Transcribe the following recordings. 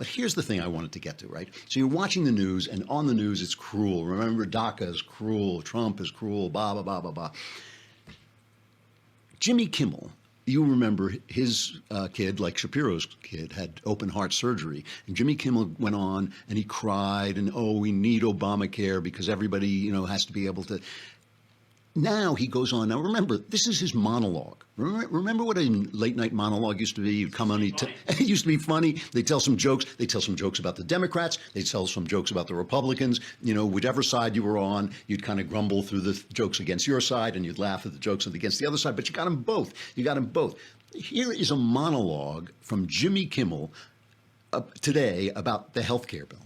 But here's the thing I wanted to get to, right? So you're watching the news, and on the news it's cruel. Remember, DACA is cruel, Trump is cruel, blah, blah, blah, blah, blah. Jimmy Kimmel, you remember his kid, like Shapiro's kid, had open heart surgery. And Jimmy Kimmel went on and he cried and, oh, we need Obamacare because everybody, has to be able to. Now he goes on. Now remember, this is his monologue. Remember what a late night monologue used to be? You'd come on, it used to be funny. They tell some jokes. They tell some jokes about the Democrats. They tell some jokes about the Republicans. Whichever side you were on, you'd kind of grumble through the jokes against your side, and you'd laugh at the jokes against the other side. But you got them both. You got them both. Here is a monologue from Jimmy Kimmel today about the health care bill.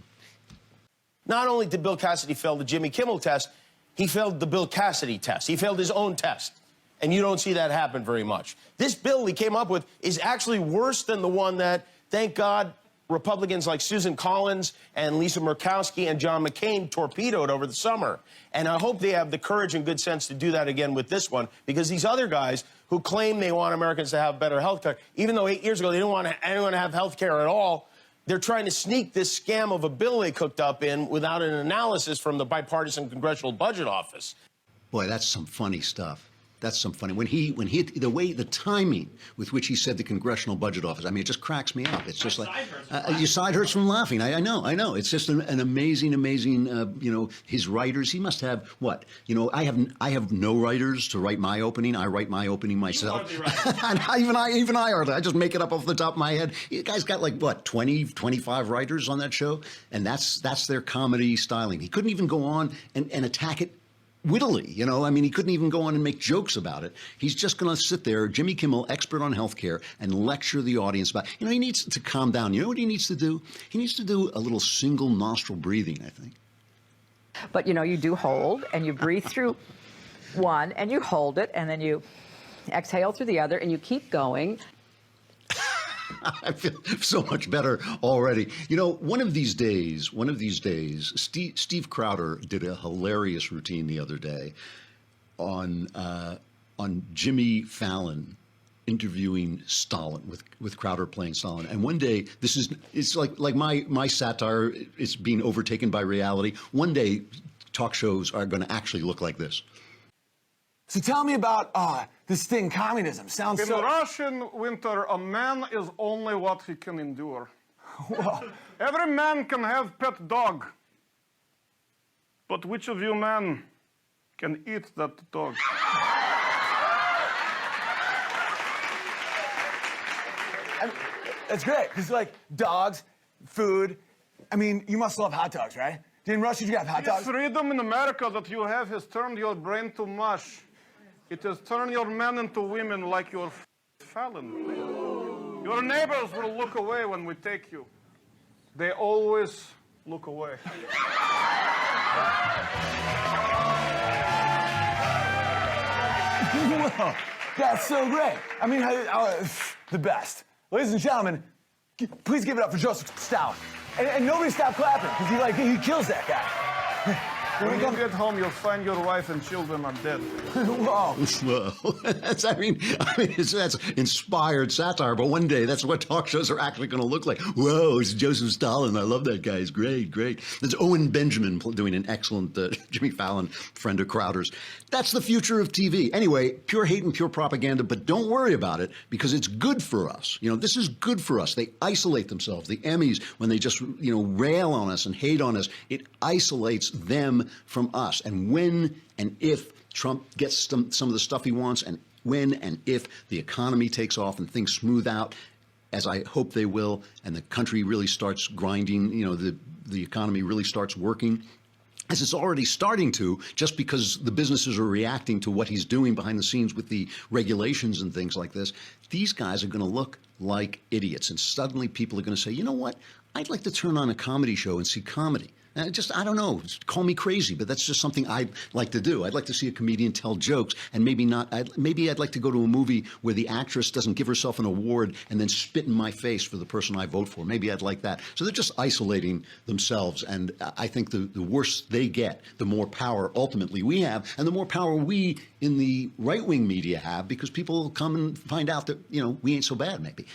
Not only did Bill Cassidy fail the Jimmy Kimmel test, he failed the Bill Cassidy test. He failed his own test. And you don't see that happen very much. This bill he came up with is actually worse than the one that, thank God, Republicans like Susan Collins and Lisa Murkowski and John McCain torpedoed over the summer. And I hope they have the courage and good sense to do that again with this one, because these other guys who claim they want Americans to have better health care, even though 8 years ago they didn't want anyone to have health care at all, they're trying to sneak this scam of a bill they cooked up in without an analysis from the Bipartisan Congressional Budget Office. Boy, that's some funny stuff. That's some funny. When he the timing with which he said the Congressional Budget Office, I mean, it just cracks me up. It's just like your side hurts from laughing. I know. It's just an amazing. His writers. He must have what? I have no writers to write my opening. I write my opening myself. And even I are. I just make it up off the top of my head. You guys got like what, 20, 25 writers on that show, and that's their comedy styling. He couldn't even go on and attack it wittily, he couldn't even go on and make jokes about it. He's just going to sit there, Jimmy Kimmel, expert on healthcare, and lecture the audience about, he needs to calm down. You know what he needs to do? He needs to do a little single nostril breathing, I think. But, you do hold, and you breathe through one, and you hold it, and then you exhale through the other, and you keep going. I feel so much better already. One of these days, Steve Crowder did a hilarious routine the other day on Jimmy Fallon interviewing Stalin, with Crowder playing Stalin. And one day, it's like my satire is being overtaken by reality. One day, talk shows are going to actually look like this. So tell me about this thing, communism. Sounds In so... Russian winter, a man is only what he can endure. Well, Every man can have pet dog. But which of you men can eat that dog? that's great, because dogs, food. You must love hot dogs, right? In Russia, you have hot dogs? This freedom in America that you have has turned your brain to mush. It has turned your men into women like your Fallon. Your neighbors will look away when we take you. They always look away. Whoa, that's so great. The best. Ladies and gentlemen, please give it up for Joseph Stalin. And nobody stop clapping, because he kills that guy. When you get home, you'll find your wife and children are dead. Whoa. Well, that's inspired satire, but one day that's what talk shows are actually going to look like. Whoa, it's Joseph Stalin. I love that guy. He's great. That's Owen Benjamin doing an excellent Jimmy Fallon, friend of Crowder's. That's the future of TV. Anyway, pure hate and pure propaganda, but don't worry about it because it's good for us. This is good for us. They isolate themselves. The Emmys, when they just, rail on us and hate on us, it isolates them from us. And when and if Trump gets some of the stuff he wants, and when and if the economy takes off and things smooth out, as I hope they will, and the country really starts grinding, the economy really starts working, as it's already starting to, just because the businesses are reacting to what he's doing behind the scenes with the regulations and things like this, these guys are going to look like idiots. And suddenly people are going to say, you know what? I'd like to turn on a comedy show and see comedy. I don't know, call me crazy, but that's just something I'd like to do. I'd like to see a comedian tell jokes, and maybe I'd like to go to a movie where the actress doesn't give herself an award and then spit in my face for the person I vote for. Maybe I'd like that. So they're just isolating themselves, and I think the worse they get, the more power ultimately we have, and the more power we in the right-wing media have, because people come and find out that, we ain't so bad maybe.